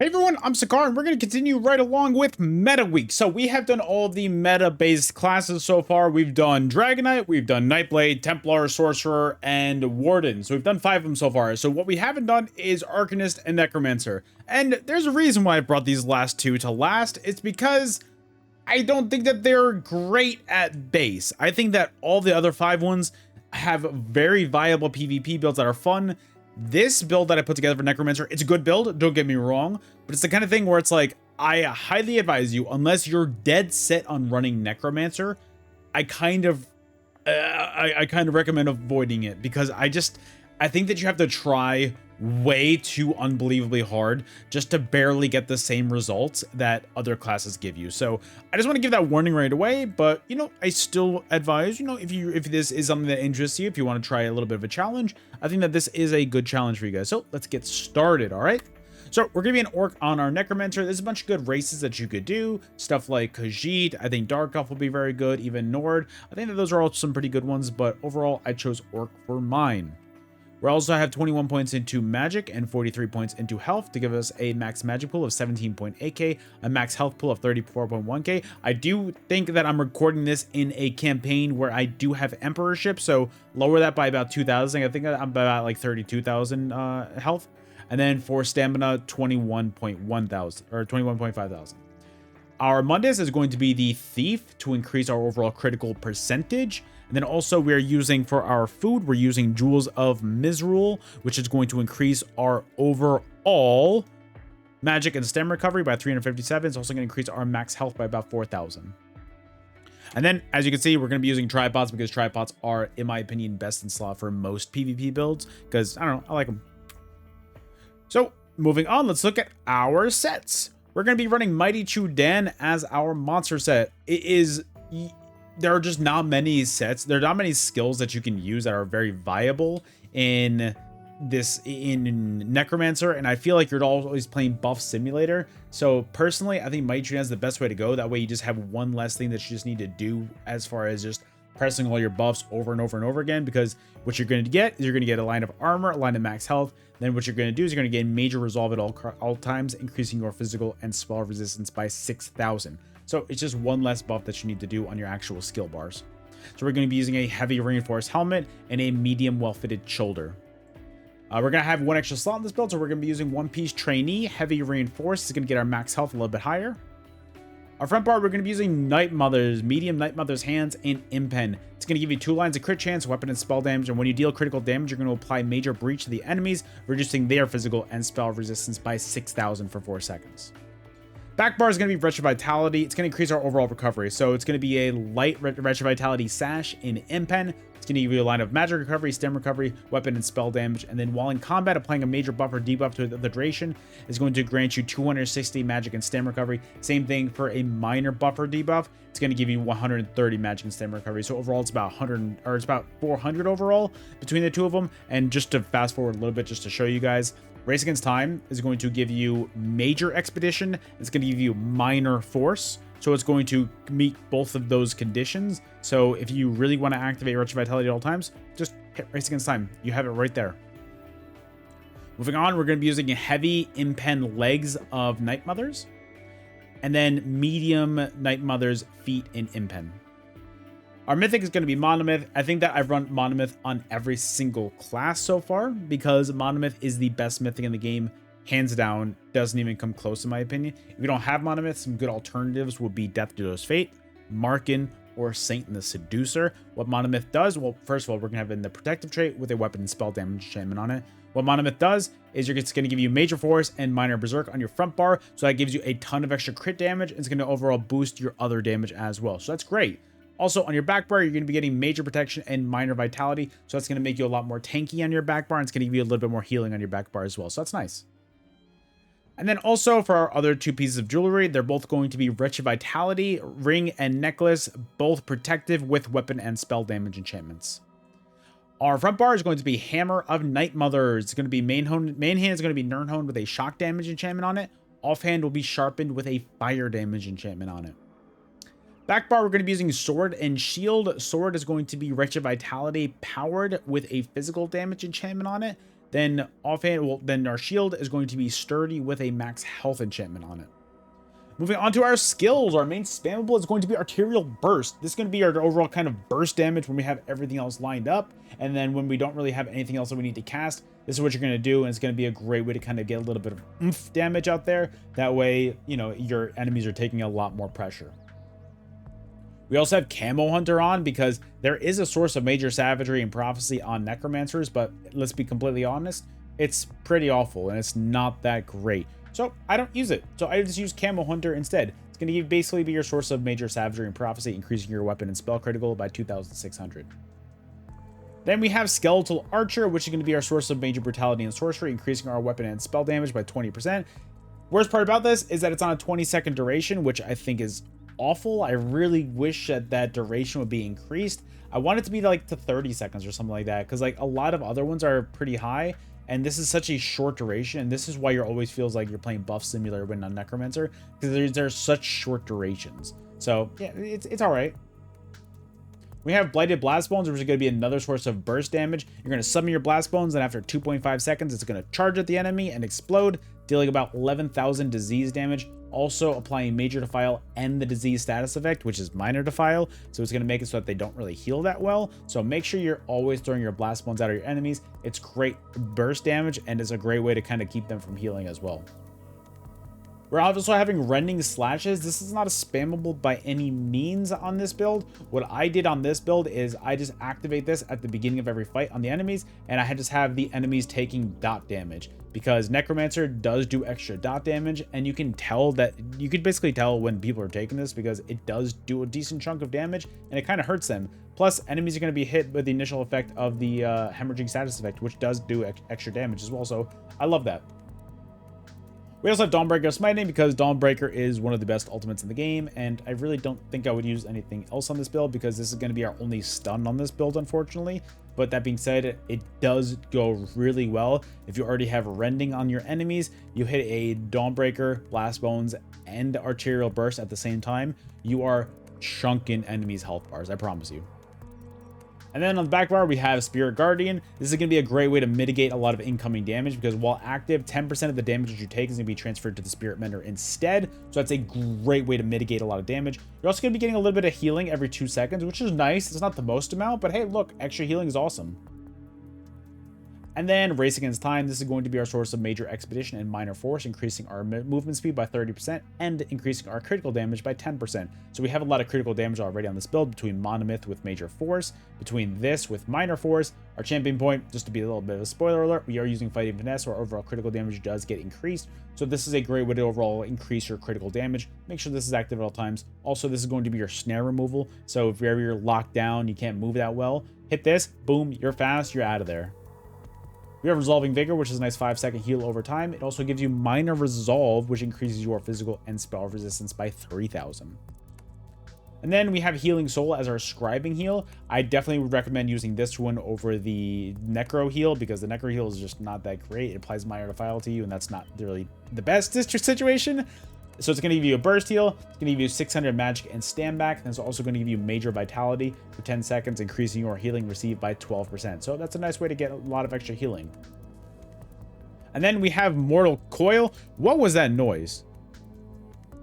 Hey everyone, I'm Sakar, and we're going to continue right along with Meta Week. So we have done all of the meta-based classes so far. We've done Dragon Knight, we've done Nightblade, Templar, Sorcerer, and Warden. So we've done 5 of them so far. So what we haven't done is Arcanist and Necromancer. And there's a reason why I brought these last two to last. It's because I don't think that they're great at base. I think that all the other 5 ones have very viable PvP builds that are fun. This build that I put together for Necromancer, it's a good build, don't get me wrong, but it's the kind of thing where it's like, I highly advise you, unless you're dead set on running Necromancer, I kind of recommend avoiding it, because I think that you have to try way too unbelievably hard just to barely get the same results that other classes give you. So I just want to give that warning right away, but I still advise, if this is something that interests you, if you want to try a little bit of a challenge, I think that this is a good challenge for you guys. So let's get started. All right. So we're gonna be an orc on our Necromancer. There's a bunch of good races that you could do. Stuff like Khajiit. I think Dark Elf will be very good. Even Nord. I think that those are all some pretty good ones, but overall I chose orc for mine. We also have 21 points into magic and 43 points into health to give us a max magic pool of 17.8k, a max health pool of 34.1k. I do think that I'm recording this in a campaign where I do have emperorship, so lower that by about 2,000. I think I'm about like 32,000 health. And then for stamina, 21.1 thousand or 21.5 thousand. Our Mundus is going to be the Thief to increase our overall critical percentage. And then also we're using for our food, we're using Jewels of Misrule, which is going to increase our overall magic and stem recovery by 357. It's also going to increase our max health by about 4,000. And then, as you can see, we're going to be using tripods because tripods are, in my opinion, best in slot for most PvP builds because, I don't know, I like them. So, moving on, let's look at our sets. We're going to be running Mighty Chu Dan as our monster set. There are just not many sets. There are not many skills that you can use that are very viable in Necromancer, and I feel like you're always playing buff simulator. So personally, I think Mighty Chu Dan is the best way to go. That way you just have one less thing that you just need to do as far as just pressing all your buffs over and over and over again, because what you're going to get is you're going to get a line of armor, a line of max health. Then what you're going to do is you're going to gain major resolve at all times, increasing your physical and spell resistance by 6,000. So it's just one less buff that you need to do on your actual skill bars. So we're going to be using a heavy reinforced helmet and a medium well-fitted shoulder. We're going to have one extra slot in this build, so we're going to be using one piece trainee, heavy reinforced. It's going to get our max health a little bit higher. Our front bar, we're going to be using Night Mother's, medium Night Mother's hands, and Impen. It's going to give you 2 lines of crit chance, weapon and spell damage, and when you deal critical damage, you're going to apply major breach to the enemies, reducing their physical and spell resistance by 6,000 for 4 seconds. Back bar is going to be Retro Vitality. It's going to increase our overall recovery. So it's going to be a light Retro Vitality sash in Impen. It's going to give you a line of magic recovery, stem recovery, weapon and spell damage. And then while in combat, applying a major buff or debuff to the duration is going to grant you 260 magic and stem recovery. Same thing for a minor buff or debuff. It's going to give you 130 magic and stem recovery. So overall, it's about 100, or it's about 400 overall between the two of them. And just to fast forward a little bit, just to show you guys, Race Against Time is going to give you major expedition. It's going to give you minor force. So it's going to meet both of those conditions. So if you really want to activate Retro Vitality at all times, just hit Race Against Time. You have it right there. Moving on, we're going to be using heavy Impen legs of Night Mothers. And then medium Night Mothers feet in Impen. Our mythic is going to be Monomyth. I think that I've run Monomyth on every single class so far because Monomyth is the best mythic in the game. Hands down, doesn't even come close in my opinion. If you don't have Monomyth, some good alternatives would be Death Dealer's Fate, Markin, or Saint the Seducer. What Monomyth does, well, first of all, we're going to have in the protective trait with a weapon and spell damage enchantment on it. What Monomyth does is it's going to give you major force and minor berserk on your front bar. So that gives you a ton of extra crit damage. And it's going to overall boost your other damage as well. So that's great. Also, on your back bar, you're going to be getting major protection and minor vitality. So that's going to make you a lot more tanky on your back bar. And it's going to give you a little bit more healing on your back bar as well. So that's nice. And then also for our other 2 pieces of jewelry, they're both going to be Retro Vitality, ring and necklace, both protective with weapon and spell damage enchantments. Our front bar is going to be Hammer of Night Mothers. It's going to be main hand is going to be Nirnhone with a shock damage enchantment on it. Offhand will be sharpened with a fire damage enchantment on it. Back bar, we're going to be using Sword and Shield. Sword is going to be Retro Vitality powered with a physical damage enchantment on it. Then offhand, well, then our shield is going to be sturdy with a max health enchantment on it. Moving on to our skills, our main spammable is going to be Arterial Burst. This is going to be our overall kind of burst damage when we have everything else lined up. And then when we don't really have anything else that we need to cast, this is what you're going to do. And it's going to be a great way to kind of get a little bit of oomph damage out there. That way, you know, your enemies are taking a lot more pressure. We also have Camo Hunter on because there is a source of major savagery and prophecy on Necromancers, but let's be completely honest, it's pretty awful and it's not that great. So I don't use it. So I just use Camo Hunter instead. It's going to basically be your source of major savagery and prophecy, increasing your weapon and spell critical by 2,600. Then we have Skeletal Archer, which is going to be our source of major brutality and sorcery, increasing our weapon and spell damage by 20%. Worst part about this is that it's on a 20-second duration, which I think is awful. I really wish that duration would be increased. I want it to be like to 30 seconds or something like that, because like a lot of other ones are pretty high. And this is such a short duration, and this is why you always feels like you're playing buff simulator when on Necromancer, because there's such short durations. So yeah, it's all right. We have Blighted Blast Bones, which is going to be another source of burst damage. You're going to summon your Blast Bones, and after 2.5 seconds, it's going to charge at the enemy and explode, dealing about 11,000 disease damage. Also applying Major Defile and the disease status effect, which is Minor Defile. So it's going to make it so that they don't really heal that well. So make sure you're always throwing your Blast Bones out of your enemies. It's great burst damage, and it's a great way to kind of keep them from healing as well. We're also having Rending Slashes. This is not a spammable by any means on this build. What I did on this build is I just activate this at the beginning of every fight on the enemies, and I just have the enemies taking dot damage, because Necromancer does do extra dot damage, and you can tell that, you could basically tell when people are taking this because it does do a decent chunk of damage and it kind of hurts them. Plus, enemies are going to be hit with the initial effect of the hemorrhaging status effect, which does do extra damage as well. So I love that. We also have Dawnbreaker Smiting because Dawnbreaker is one of the best ultimates in the game, and I really don't think I would use anything else on this build because this is going to be our only stun on this build, unfortunately. But that being said, it does go really well. If you already have Rending on your enemies, you hit a Dawnbreaker, Blast Bones, and Arterial Burst at the same time, you are chunking enemies' health bars, I promise you. And then on the back bar, we have Spirit Guardian. This is going to be a great way to mitigate a lot of incoming damage because while active, 10% of the damage that you take is going to be transferred to the Spirit Mender instead. So that's a great way to mitigate a lot of damage. You're also going to be getting a little bit of healing every 2 seconds, which is nice. It's not the most amount, but hey, look, extra healing is awesome. And then Race Against Time, this is going to be our source of major expedition and minor force, increasing our movement speed by 30% and increasing our critical damage by 10%. So we have a lot of critical damage already on this build between Monomyth with major force, between this with minor force. Our champion point, just to be a little bit of a spoiler alert, we are using Fighting Finesse, so our overall critical damage does get increased. So this is a great way to overall increase your critical damage. Make sure this is active at all times. Also, this is going to be your snare removal. So if you're locked down, you can't move that well, hit this, boom, you're fast, you're out of there. We have Resolving Vigor, which is a nice 5-second heal over time. It also gives you Minor Resolve, which increases your physical and spell resistance by 3,000. And then we have Healing Soul as our scribing heal. I definitely would recommend using this one over the Necro heal because the Necro heal is just not that great. It applies Minor Defile to you, and that's not really the best situation. So it's going to give you a burst heal, it's going to give you 600 magic and stand back, and it's also going to give you major vitality for 10 seconds, increasing your healing received by 12%. So that's a nice way to get a lot of extra healing. And then we have Mortal Coil. What was that noise?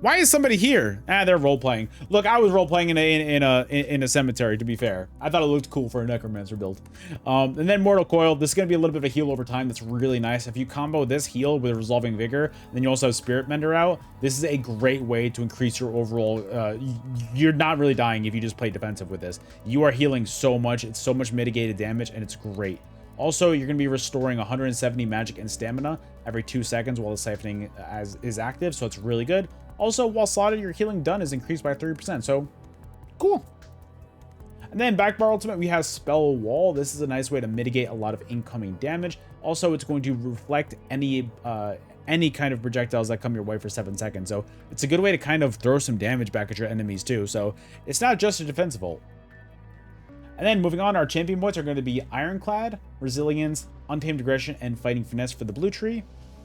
Why is somebody here? They're role-playing. Look, I was role-playing in a cemetery, to be fair. I thought it looked cool for a Necromancer build. And then Mortal Coil. This is going to be a little bit of a heal over time that's really nice. If you combo this heal with Resolving Vigor, then you also have Spirit Mender out, this is a great way to increase your overall... you're not really dying if you just play defensive with this. You are healing so much. It's so much mitigated damage, and it's great. Also, you're going to be restoring 170 magic and stamina every 2 seconds while the siphoning is active, so it's really good. Also, while slotted, your healing done is increased by 30%, so cool. And then back bar ultimate, we have Spell Wall. This is a nice way to mitigate a lot of incoming damage. Also, it's going to reflect any kind of projectiles that come your way for 7 seconds, so it's a good way to kind of throw some damage back at your enemies too. So it's not just a defensive ult. And then moving on, our champion points are going to be Ironclad, Resilience, Untamed Aggression, and Fighting Finesse for the blue tree.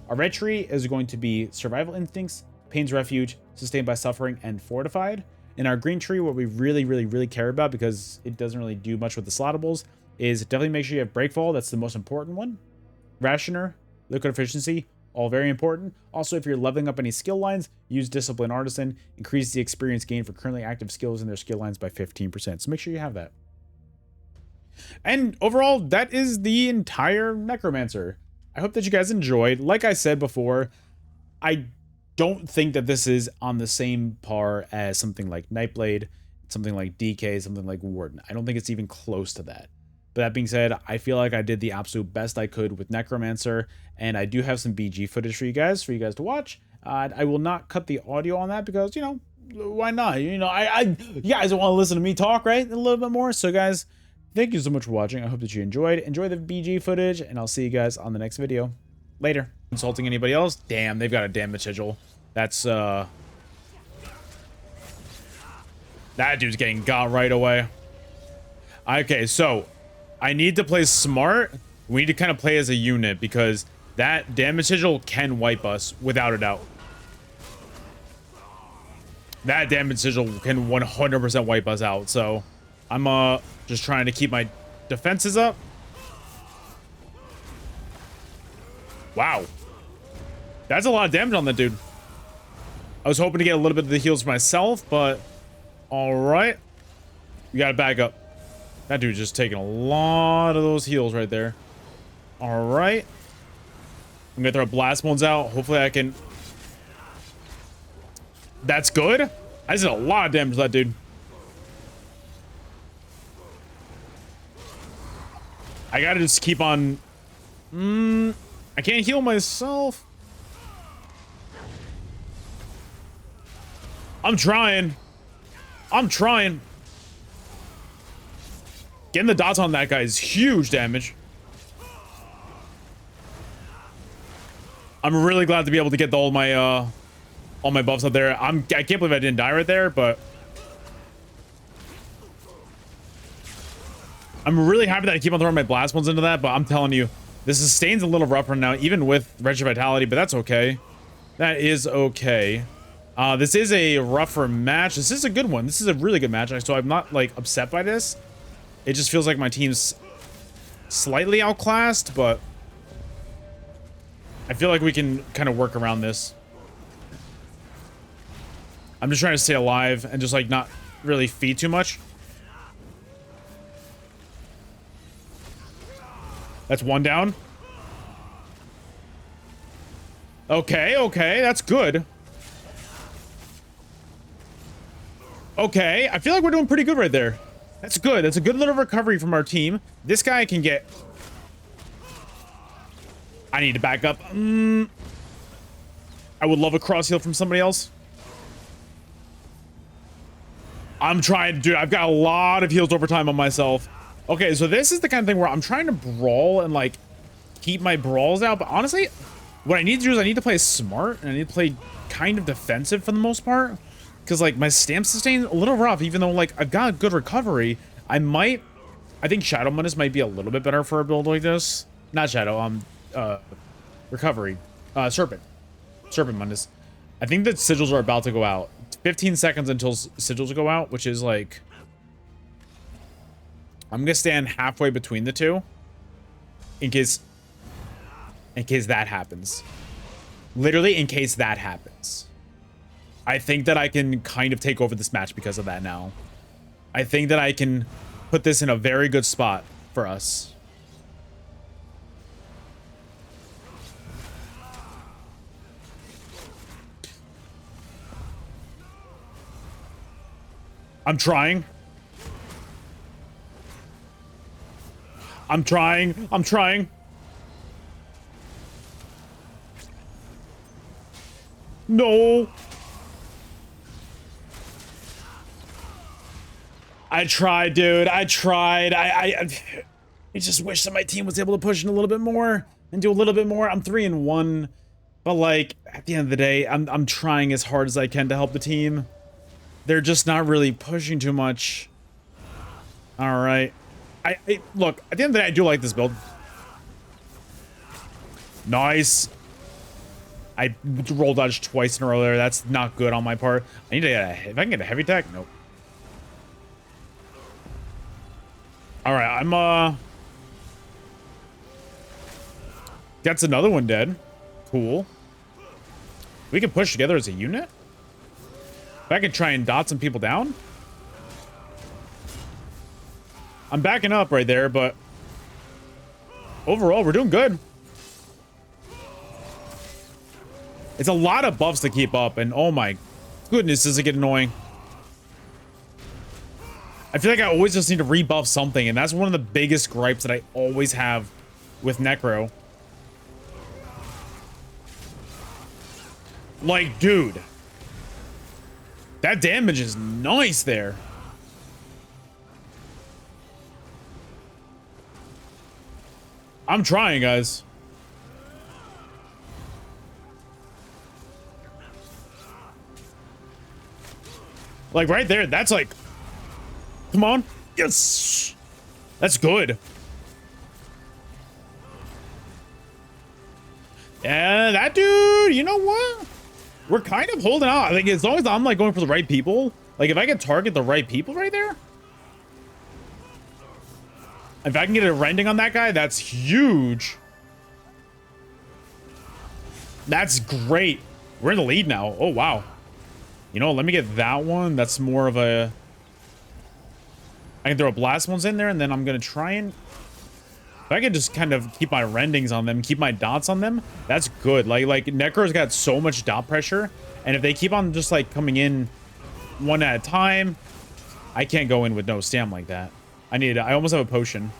Our red tree is going to be Survival Instincts, Pain's Refuge, Sustained by Suffering, and Fortified. In our green tree, what we really care about, because it doesn't really do much with the slottables, is definitely make sure you have Breakfall. That's the most important one. rationer, liquid efficiency, all very important. Also, if you're leveling up any skill lines, use Discipline Artisan. Increase the experience gain for currently active skills in their skill lines by 15%. So make sure you have that. And overall, that is the entire Necromancer. I hope that you guys enjoyed. Like I said before, I don't think that this is on the same par as something like Nightblade, something like DK, something like Warden. I don't think it's even close to that. But that being said, I feel like I did the absolute best I could with Necromancer, and I do have some BG footage for you guys to watch. I will not cut the audio on that because, you know, why not? You know, you guys want to listen to me talk, right? A little bit more. So guys, thank you so much for watching. I hope that you enjoyed. Enjoy the BG footage, and I'll see you guys on the next video. Later. Consulting anybody else? Damn, they've got a damage sigil. That's, that dude's getting got right away. Okay, so I need to play smart. We need to kind of play as a unit because that damage sigil can wipe us without a doubt. That damage sigil can 100% wipe us out. So I'm just trying to keep my defenses up. Wow. That's a lot of damage on that dude. I was hoping to get a little bit of the heals myself, but all right. We got to back up. That dude's just taking a lot of those heals right there. All right. I'm going to throw blast modes out. Hopefully I can... That's good. I just did a lot of damage to that dude. I got to just keep on... I can't heal myself. I'm trying. Getting the dots on that guy is huge damage. I'm really glad to be able to get all my buffs up there. I can't believe I didn't die right there, but I'm really happy that I keep on throwing my blast ones into that. But I'm telling you, the sustain's a little rough right now, even with Wretched Vitality, but that's okay. That is okay. This is a rougher match. This is a good one. This is a really good match, so I'm not, like, upset by this. It just feels like my team's slightly outclassed, but I feel like we can kind of work around this. I'm just trying to stay alive and just, like, not really feed too much. That's one down. Okay, okay, that's good. Okay, I feel like we're doing pretty good right there. That's good. That's a good little recovery from our team. This guy can get... I need to back up. I would love a cross heal from somebody else. I'm trying, dude. I've got a lot of heals over time on myself. Okay, so this is the kind of thing where I'm trying to brawl and, like, keep my brawls out. But honestly, what I need to do is I need to play smart, and I need to play kind of defensive for the most part. Because, like, my stamp sustain a little rough, even though, like, I've got good recovery. I think Shadow Menace might be a little bit better for a build like this. Not Shadow, recovery. Serpent Menace. I think that sigils are about to go out. 15 seconds until sigils go out, which is, like... I'm gonna stand halfway between the two. In case that happens. Literally, in case that happens. I think that I can kind of take over this match because of that now. I think that I can put this in a very good spot for us. I'm trying. No. I tried, dude. I tried. I just wish that my team was able to push in a little bit more and do a little bit more. I'm 3-1, but, like, at the end of the day, I'm trying as hard as I can to help the team. They're just not really pushing too much. All right. Look, at the end of the day, I do like this build. Nice. I roll dodged twice in a row there. That's not good on my part. I need to get if I can get a heavy attack. Nope. All right, That's another one dead. Cool. We can push together as a unit. If I could try and dot some people down. I'm backing up right there, but overall, we're doing good. It's a lot of buffs to keep up, and oh my goodness, does it get annoying. I feel like I always just need to rebuff something, and that's one of the biggest gripes that I always have with Necro. Like, dude. That damage is nice there. I'm trying, guys. Like, right there, that's like... Come on. Yes! That's good. Yeah, that dude, you know what? We're kind of holding out. Like, as long as I'm, like, going for the right people. Like, if I can target the right people right there. If I can get a rending on that guy, that's huge. That's great. We're in the lead now. Oh, wow. You know, let me get that one. That's more of a... I can throw a blast ones in there, and then I'm going to try and... If I could just kind of keep my rendings on them, keep my dots on them, that's good. Like Necro's got so much dot pressure, and if they keep on just, like, coming in one at a time, I can't go in with no stam like that. I almost have a potion.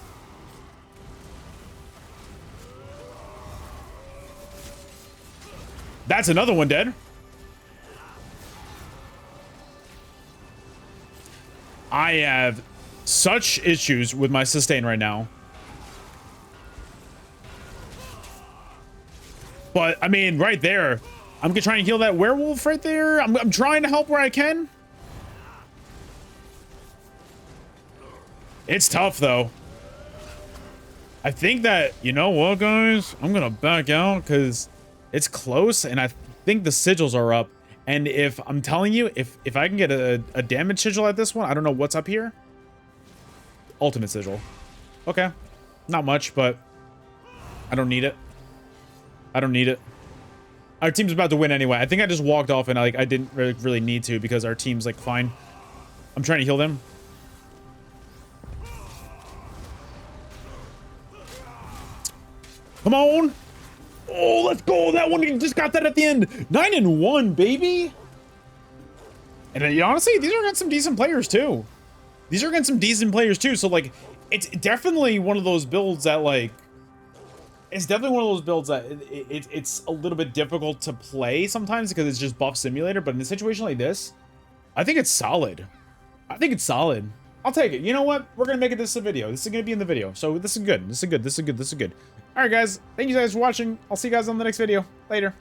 That's another one dead. I have such issues with my sustain right now. But, I mean, right there, I'm gonna try and heal that werewolf right there. I'm trying to help where I can. It's tough, though. I think that, you know what, guys? I'm gonna back out because it's close, and I think the sigils are up. And if I'm telling you, if I can get a damage sigil at this one, I don't know what's up here. Ultimate sigil. Okay. Not much, but I don't need it. I don't need it. Our team's about to win anyway. I think I just walked off and I didn't really need to because our team's like fine. I'm trying to heal them. Come on. Oh, let's go. That one, just got that at the end. 9-1, baby. And honestly, these are against some decent players too. These are against some decent players too. So like, it's definitely one of those builds that like, it's definitely one of those builds that it's a little bit difficult to play sometimes because it's just buff simulator. But in a situation like this, I think it's solid. I think it's solid. I'll take it. You know what? We're going to make it this a video. This is going to be in the video. So this is good. This is good. This is good. This is good. All right, guys. Thank you guys for watching. I'll see you guys on the next video. Later.